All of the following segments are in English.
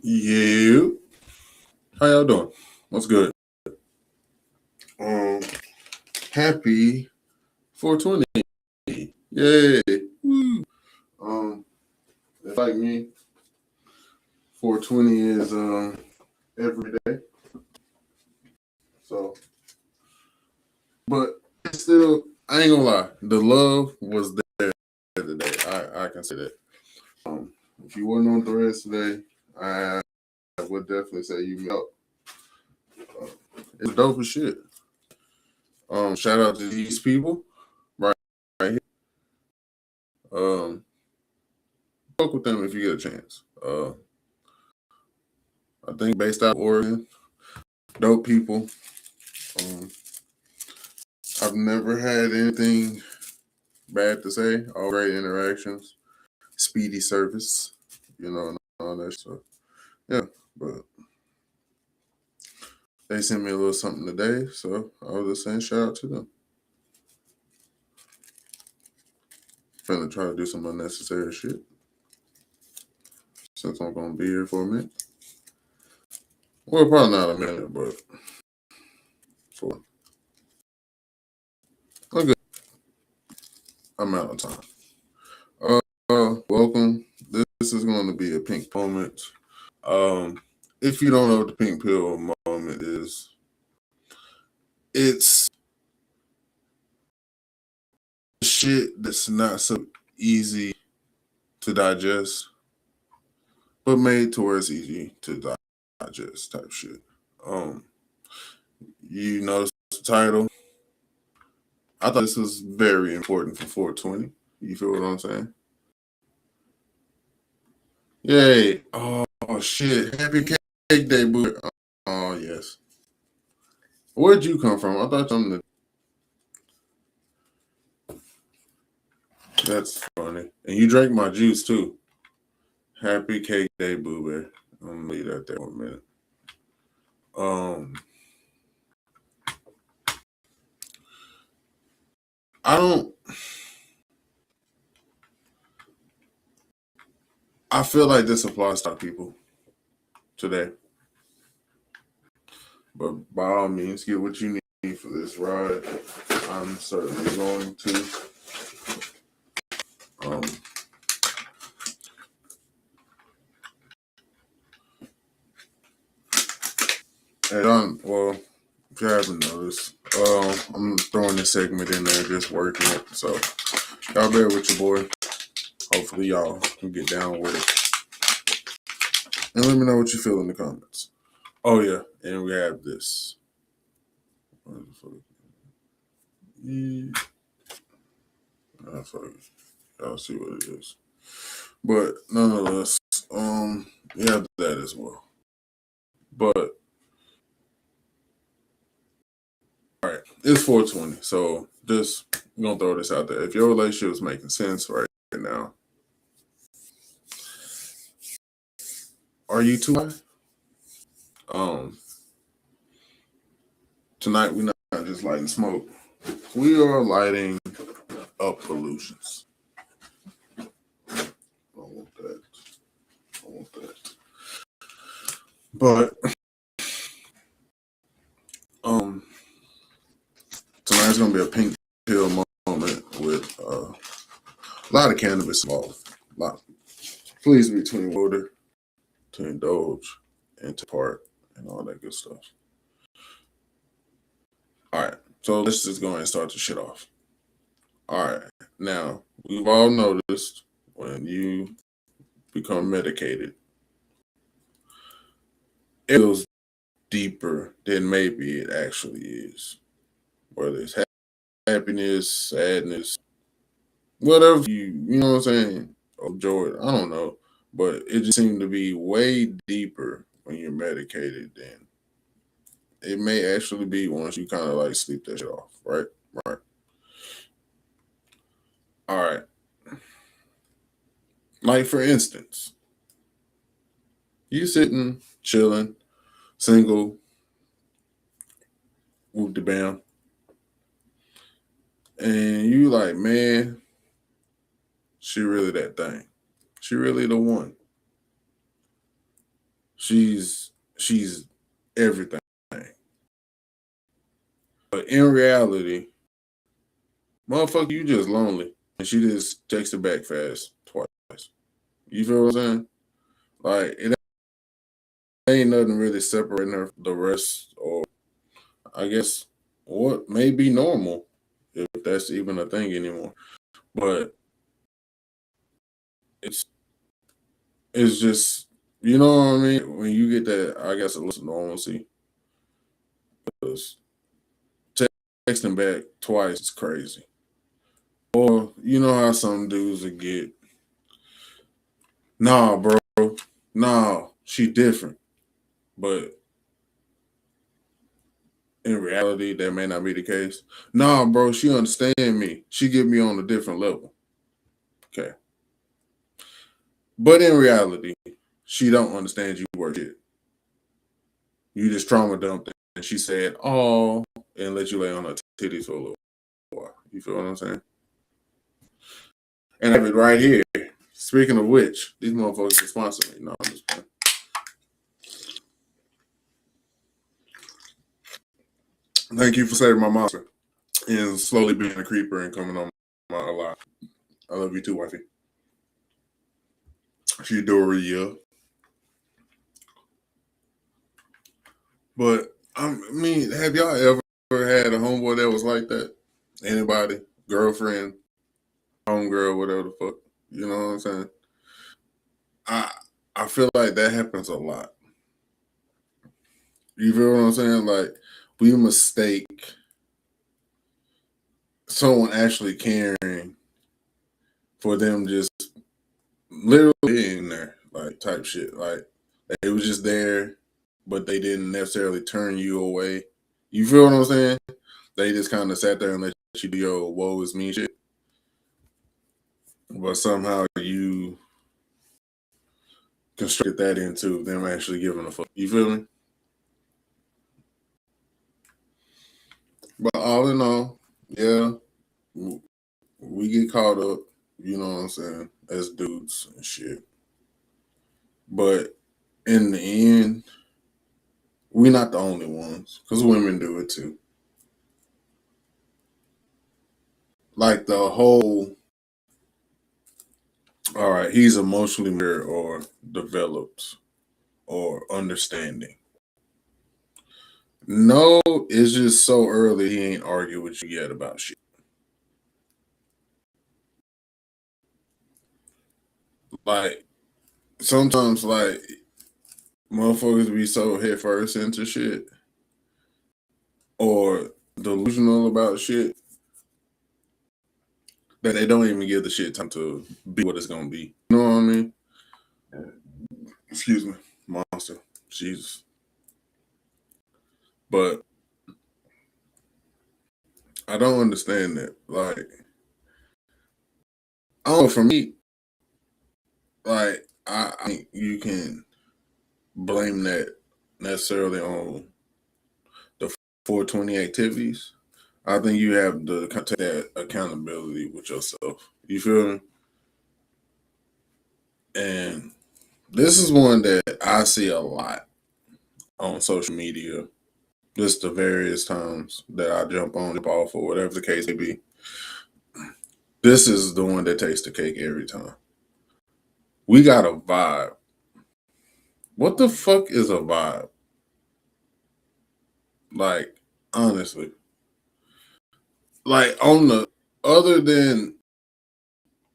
Yeah. How y'all doing? What's good? Um, happy 420. Yay. Woo. If like me, 420 is every day. So, but it's still, I ain't gonna lie, the love was there today. I can say that. Um, if you weren't on Threads today, I would definitely say you missed out. It's dope as shit. Shout out to these people right here. Fuck with them if you get a chance. I think based out of Oregon, dope people. Um, I've never had anything bad to say. All great interactions, speedy service, and all that stuff. Yeah, but they sent me a little something today, so I was just saying shout out to them. Finna try to do some unnecessary shit since I'm gonna be here for a minute. Well, probably not a minute, but for okay. I'm out of time. Welcome. This is going to be a pink moment. If you don't know what the pink pill moment is, it's shit that's not so easy to digest, but made to where it's easy to digest type shit. Um, you notice the title. I thought this was very important for 420. You feel what I'm saying? Yay! Oh shit! Happy cake day, boo. Oh yes. Where'd you come from? I thought I'm the. That's funny. And you drank my juice too. Happy cake day, boo bear. I'm gonna leave that there for a minute. Um, I don't. I feel like this applies to people today, but by all means, get what you need for this ride. I'm certainly going to. Um, and well, if you haven't noticed, I'm throwing this segment in there, just working it. So y'all bear with your boy. Hopefully, y'all can get down with it. And let me know what you feel in the comments. Oh yeah, and we have this. Yeah, y'all see what it is. But nonetheless, we have that as well. But all right, it's 420. So just gonna throw this out there. If your relationship is making sense right now, are you too high? Um, Tonight we're not just lighting smoke. We are lighting up pollutions. I want that. I want that. But um, tonight's gonna be a pink pill moment with a lot of cannabis involved. A lot. Please between water to indulge and to part and all that good stuff. All right, so let's just go ahead and start the shit off. All right, now we've all noticed when you become medicated, it goes deeper than maybe it actually is. Whether it's happiness, sadness, whatever you know what I'm saying, or joy, I don't know, but it just seemed to be way deeper when you're medicated than it may actually be once you kind of like sleep that shit off, right? Right. All right. Like for instance, you sitting, chilling, single, whoop the bam, and you like, man, she really that thing. She really the one. She's everything. But in reality, motherfucker, you just lonely. And she just texted back fast twice. You feel what I'm saying? Like it ain't nothing really separating her from the rest, or I guess what may be normal, if that's even a thing anymore. But it's it's just, you know what I mean? When you get that, I guess, a little normalcy, because texting back twice is crazy. Or you know how some dudes would get, nah, bro, nah, she different. But in reality, that may not be the case. Nah, bro, she understand me. She get me on a different level. Okay. But in reality, she don't understand you worth it. You just trauma dumped it. And she said, oh, and let you lay on her titties for a little while. You feel what I'm saying? And I have it right here. Speaking of which, these motherfuckers can sponsor me. No, I'm just playing. Thank you for saving my monster and slowly being a creeper and coming on my life. I love you too, wifey. She Doria. But I mean, have y'all ever had a homeboy that was like that? Anybody? Girlfriend, homegirl, whatever the fuck. You know what I'm saying? I I feel like that happens a lot. You feel what I'm saying? Like we mistake someone actually caring for them just literally being there, like type shit. Like they was just there, but they didn't necessarily turn you away. You feel what I'm saying? They just kind of sat there and let you do your woe is me shit. But somehow you constructed that into them actually giving a fuck. You feel me? But all in all, yeah, we get caught up, you know what I'm saying, as dudes and shit. But in the end, we're not the only ones, because women do it too. Like the whole, all right, he's emotionally mature or developed or understanding. No, it's just so early he ain't argue with you yet about shit. Like sometimes like motherfuckers be so head first into shit or delusional about shit that they don't even give the shit time to be what it's gonna be. You know what I mean? Excuse me, monster. Jesus. But I don't understand that. Like, I don't know, for me, like I think you can blame that necessarily on the 420 activities. I think you have to take that accountability with yourself. You feel me? And this is one that I see a lot on social media. Just the various times that I jump on, jump off, or whatever the case may be. This is the one that takes the cake every time. We got a vibe. What the fuck is a vibe? Like, honestly. Like, on the other than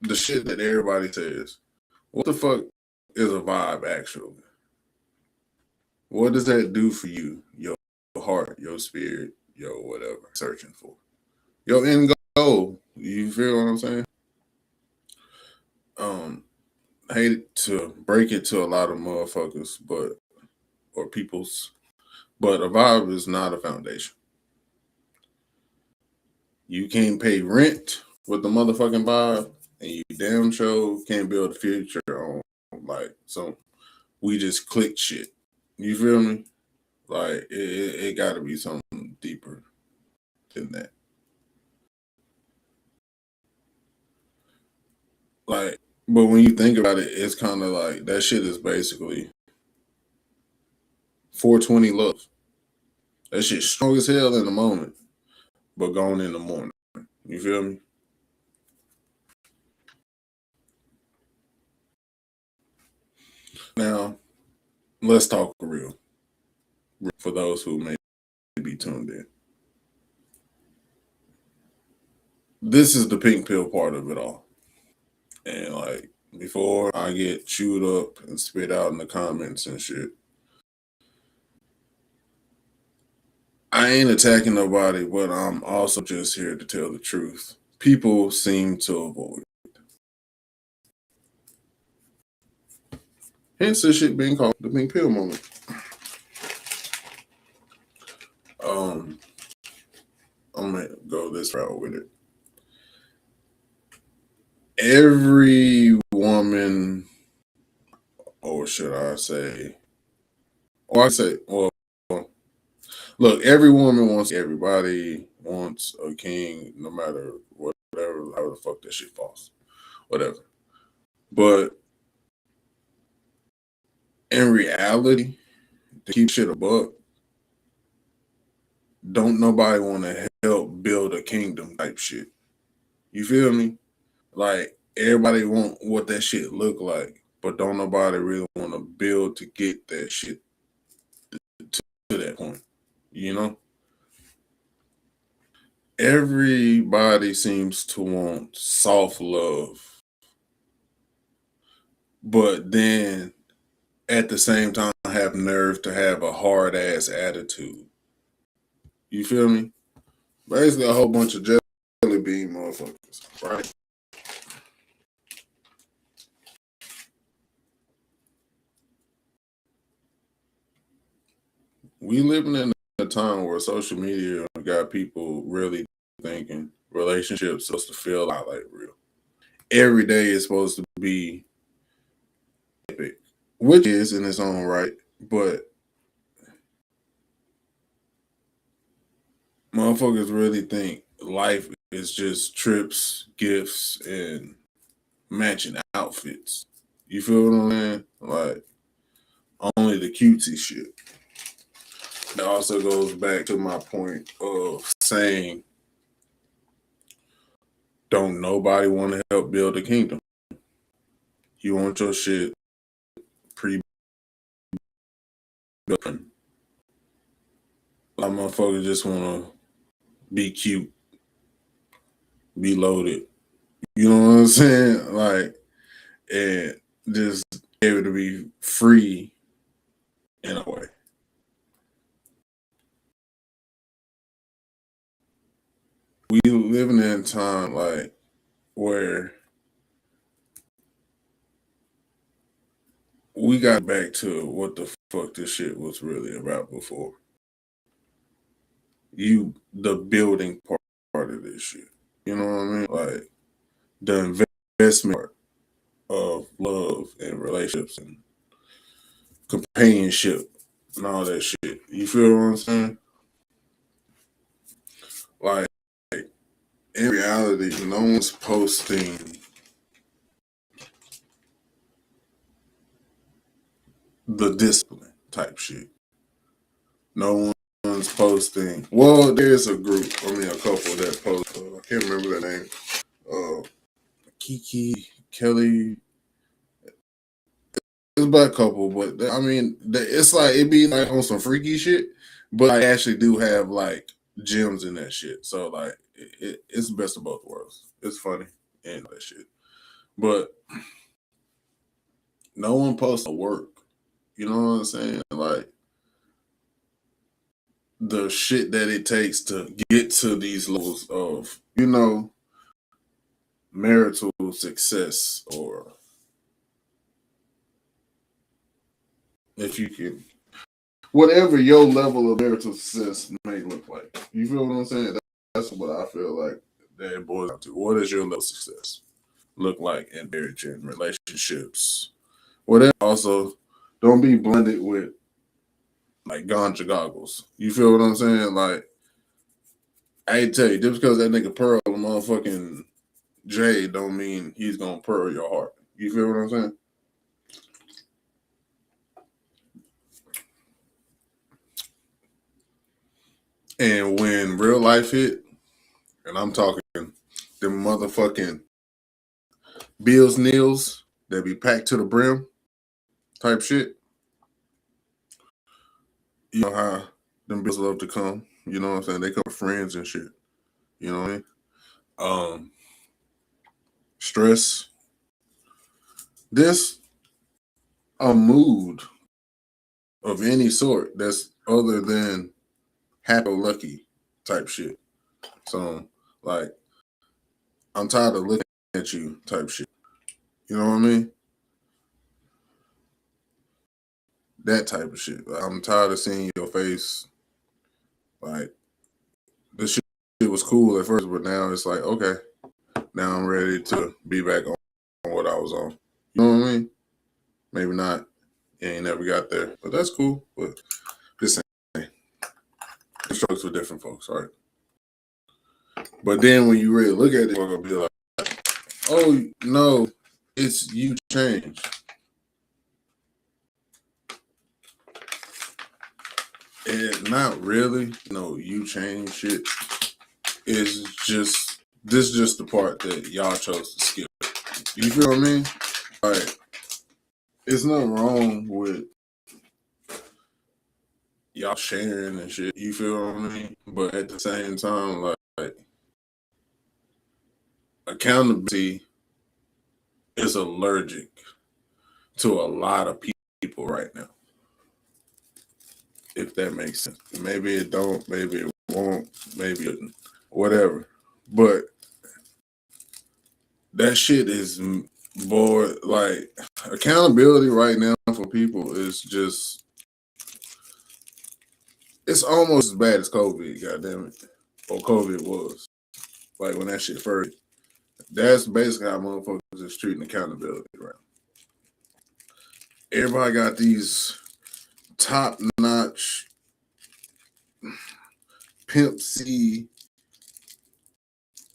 the shit that everybody says, what the fuck is a vibe actually? What does that do for you? Your heart, your spirit, your whatever, searching for. Your end goal. You feel what I'm saying? Um, hate to break it to a lot of motherfuckers, but or people's, but a vibe is not a foundation. You can't pay rent with the motherfucking vibe, and you damn sure can't build a future on like some we just click shit. You feel me? Like it got to be something deeper than that. Like, but when you think about it, it's kind of like that shit is basically 420 love. That shit strong as hell in the moment, but gone in the morning. You feel me? Now, let's talk real for those who may be tuned in. This is the pink pill part of it all. And like before I get chewed up and spit out in the comments and shit, I ain't attacking nobody, but I'm also just here to tell the truth. People seem to avoid. Hence this shit being called the pink pill moment. Um, I'm gonna go this route with it. Every woman, or should I say, or I say, well, look, every woman wants everybody wants a king, no matter whatever, how the fuck that shit falls, whatever. But in reality, to keep shit a buck, don't nobody want to help build a kingdom type shit. You feel me? Like everybody want what that shit look like, but don't nobody really want to build to get that shit to that point. You know? Everybody seems to want soft love, but then at the same time have nerve to have a hard ass attitude. You feel me? Basically a whole bunch of jelly bean motherfuckers, right? We living in a time where social media got people really thinking relationships supposed to feel like real. Every day is supposed to be epic, which is in its own right, but motherfuckers really think life is just trips, gifts, and matching outfits. You feel what I'm saying? Like only the cutesy shit. It also goes back to my point of saying, don't nobody want to help build a kingdom. You want your shit pre-built. Like motherfuckers just want to be cute, be loaded. You know what I'm saying? Like, and just able to be free in a way. We living in a time like where we got back to what the fuck this shit was really about before. The building part of this shit. You know what I mean? Like the investment part of love and relationships and companionship and all that shit. You feel what I'm saying? Like in reality, no one's posting the discipline type shit. No one's posting. Well, there's a group. I mean, a couple that post. I can't remember their name. Uh, Kiki Kelly. It's about a couple, but I mean, it's like it be like on some freaky shit. But I actually do have like gems in that shit. So like, it's the best of both worlds. It's funny and that shit. But no one posts the work. You know what I'm saying? Like the shit that it takes to get to these levels of, marital success, or if you can, whatever your level of marital success may look like. You feel what I'm saying? That's what I feel like that it boils down to. What does your level of success look like in marriage and relationships? Whatever. Also, don't be blended with like ganja goggles. You feel what I'm saying? Like, I ain't tell you, just because that nigga pearl a motherfucking J don't mean he's gonna pearl your heart. You feel what I'm saying? And when real life hit, and I'm talking them motherfucking Bills Nils that be packed to the brim type shit. You know how them Bills love to come. You know what I'm saying? They come with friends and shit. You know what I mean? Stress. This a mood of any sort that's other than happy lucky type shit. So like I'm tired of looking at you type shit. You know what I mean? That type of shit. Like, I'm tired of seeing your face. Like this shit was cool at first, but now it's like, okay, now I'm ready to be back on what I was on. You know what I mean? Maybe not. You ain't never got there, but that's cool. But just saying, strokes for different folks, all right? But then when you really look at it, you're gonna be like, oh no, it's you changed. And not really, no, you change shit. It's just this just the part that y'all chose to skip. You feel what I mean? Like, it's nothing wrong with y'all sharing and shit. You feel what I mean? But at the same time, like accountability is allergic to a lot of people right now. If that makes sense. Maybe it don't, maybe it won't, maybe it, whatever. But that shit is bored. Like accountability right now for people is just it's almost as bad as COVID, goddamn it. Or COVID was. Like when that shit first. That's basically how motherfuckers is treating accountability right now. Everybody got these top notch Pimp C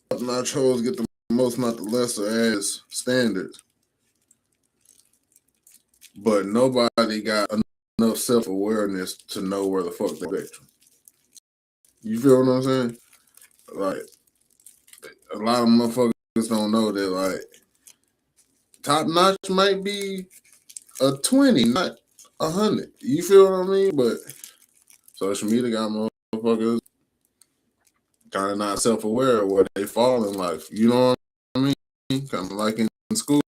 top notch hoes get the most, not the lesser ass standards. But nobody got enough self awareness to know where the fuck they're at. You feel what I'm saying? Like a lot of motherfuckers don't know that like top notch might be a 20, not 100. You feel what I mean? But social media got motherfuckers kind of not self aware of where they fall in life. You know what I mean? Kind of like in school,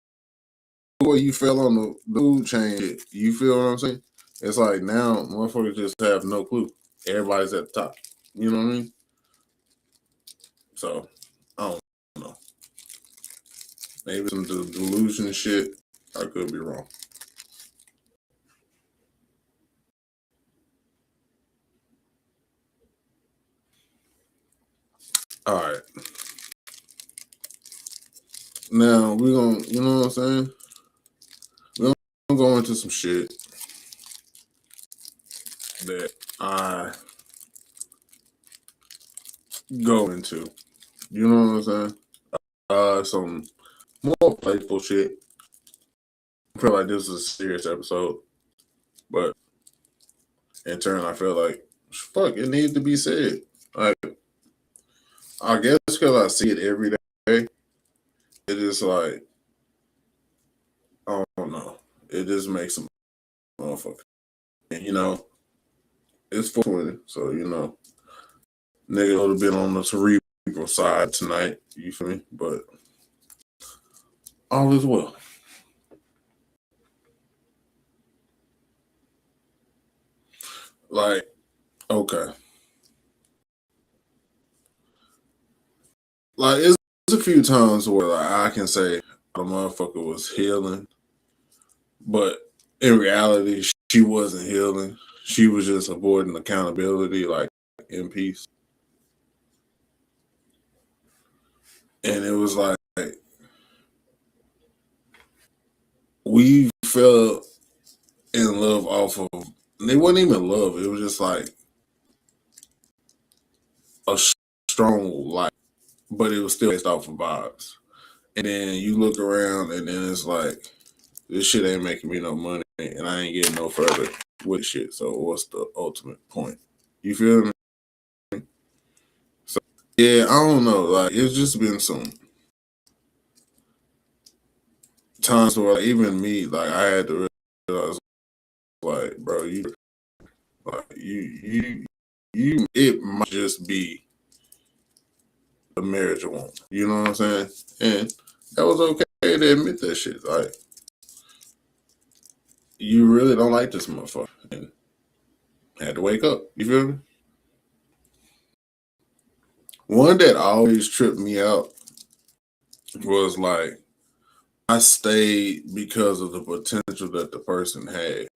where you fell on the food chain. You feel what I'm saying? It's like now motherfuckers just have no clue. Everybody's at the top. You know what I mean? So I don't know. Maybe some delusion shit. I could be wrong. All right. Now we're gonna, you know what I'm saying? We're gonna go into some shit that I go into. You know what I'm saying? Some more playful shit. I feel like this is a serious episode, but in turn, I feel like fuck, it needs to be said. Like, I guess because I see it every day, it is like I don't know. It just makes a motherfucker. And, you know, it's 420, so you know, nigga would have been on the cerebral side tonight. You feel me? But all is well. Like, okay. Like, it's a few times where like I can say the motherfucker was healing, but in reality, she wasn't healing. She was just avoiding accountability, like in peace. And it was like we fell in love off of. It wasn't even love. It was just like a strong like, but it was still based off of vibes. And then you look around, and then it's like this shit ain't making me no money, and I ain't getting no further with shit. So what's the ultimate point? You feel me? Yeah, I don't know. Like it's just been some times where like, even me, like I had to realize, like, bro, you, it might just be a marriage you want. You know what I'm saying? And that was okay to admit that shit. Like, you really don't like this motherfucker, and had to wake up. You feel me? One that always tripped me out was like I stayed because of the potential that the person had.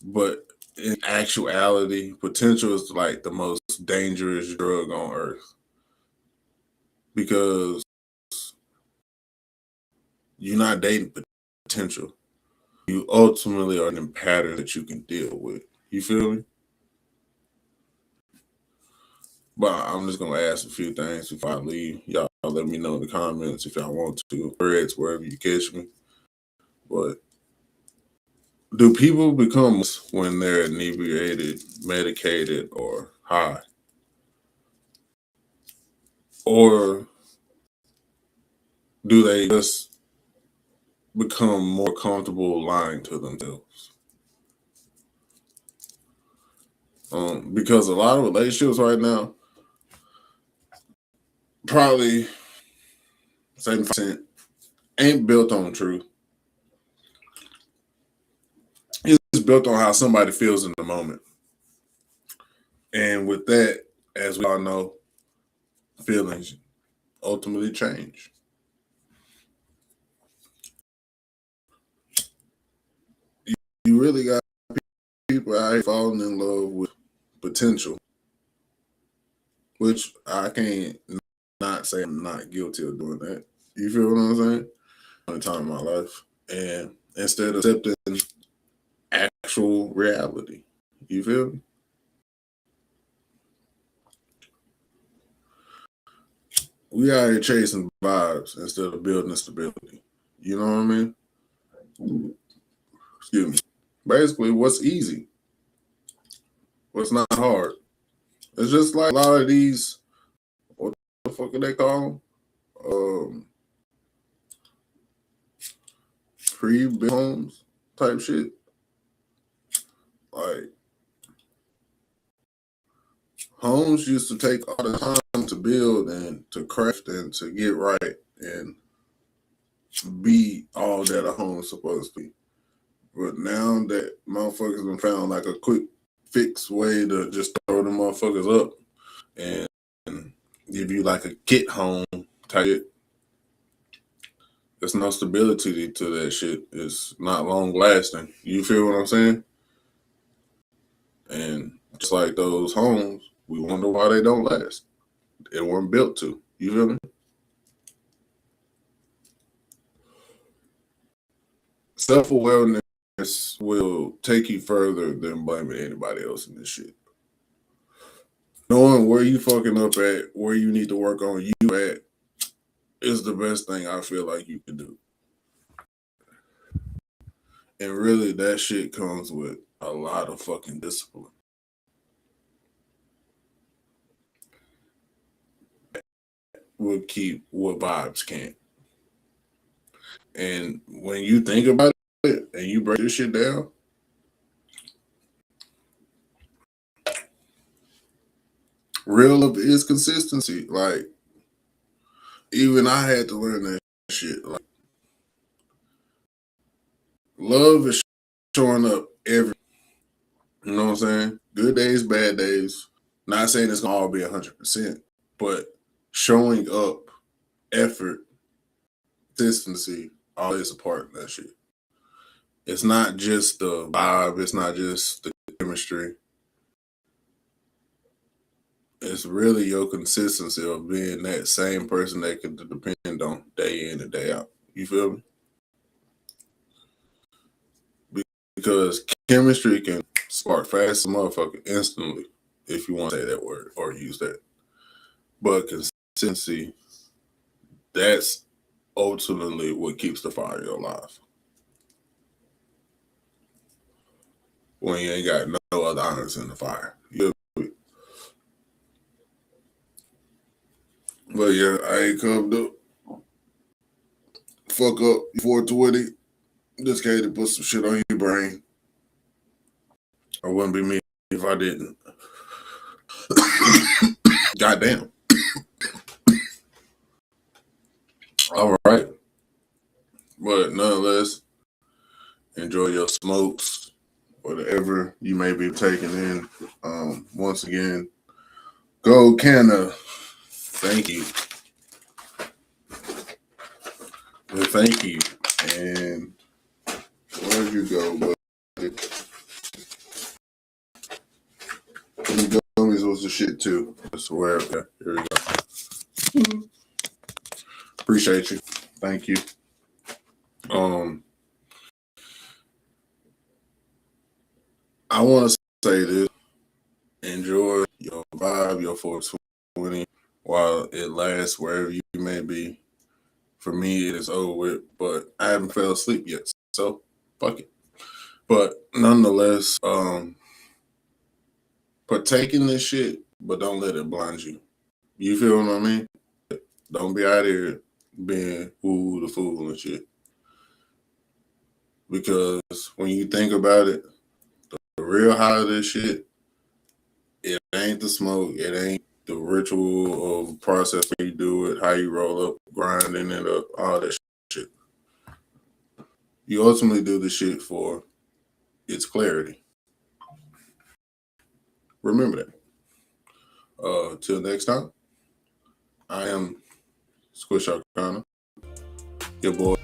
But in actuality, potential is like the most dangerous drug on earth because you're not dating potential. You ultimately are in patterns that you can deal with. You feel me? But I'm just gonna ask a few things before I leave. Y'all let me know in the comments if y'all want to. Threads, wherever you catch me. But do people become when they're inebriated, medicated, or high? Or do they just become more comfortable lying to themselves? Because a lot of relationships right now, probably 70% ain't built on truth. It's built on how somebody feels in the moment. And with that, as we all know, feelings ultimately change. You really got people out here falling in love with potential, which I can't not say I'm not guilty of doing that. You feel what I'm saying? One time in my life. And instead of accepting actual reality, you feel me? We out here chasing vibes instead of building stability. You know what I mean? Excuse me. Basically, what's easy? What's not hard? It's just like a lot of these, what the fuck do they call them? Pre-built homes type shit. Like, homes used to take all the time to build and to craft and to get right and be all that a home's supposed to be. But now that motherfuckers have found like a quick fix way to just throw the motherfuckers up and give you like a kit home type, there's no stability to that shit. It's not long lasting. You feel what I'm saying? And just like those homes, we wonder why they don't last. They weren't built to. You feel me? Self awareness will take you further than blaming anybody else in this shit. Knowing where you fucking up at, where you need to work on you at, is the best thing I feel like you can do. And really, that shit comes with a lot of fucking discipline. Will keep what vibes can't. And when you think about it and you break this shit down, real love is consistency. Like, even I had to learn that shit. Like, love is showing up every, you know what I'm saying? Good days, bad days. Not saying it's gonna all be 100%, but showing up, effort, consistency, all is a part of that shit. It's not just the vibe, it's not just the chemistry. It's really your consistency of being that same person that can depend on day in and day out. You feel me? Because chemistry can spark fast as a motherfucker instantly, if you want to say that word or use that. But consistency, that's ultimately what keeps the fire alive. When you ain't got no other irons in the fire. You But yeah, I ain't come to fuck up 420. Just came to put some shit on your brain. I wouldn't be me if I didn't. Goddamn. All right. But nonetheless, enjoy your smokes, whatever you may be taking in. Once again, go Canada. Thank you. Well, thank you. And where'd you go, buddy? The gummies was the shit too. I swear. Okay, here we go. Appreciate you. Thank you. I want to say this. Enjoy your vibe, your 420 while it lasts wherever you may be. For me, it is over with, but I haven't fell asleep yet, so fuck it. But nonetheless, partake in this shit, but don't let it blind you. You feel what I mean? Don't be out here being woo the fool and shit. Because when you think about it, the real high of this shit, it ain't the smoke, it ain't the ritual of process when you do it, how you roll up, grinding it up, all that shit. You ultimately do the shit for its clarity. Remember that. Till next time, I am Squish Arcana, your boy.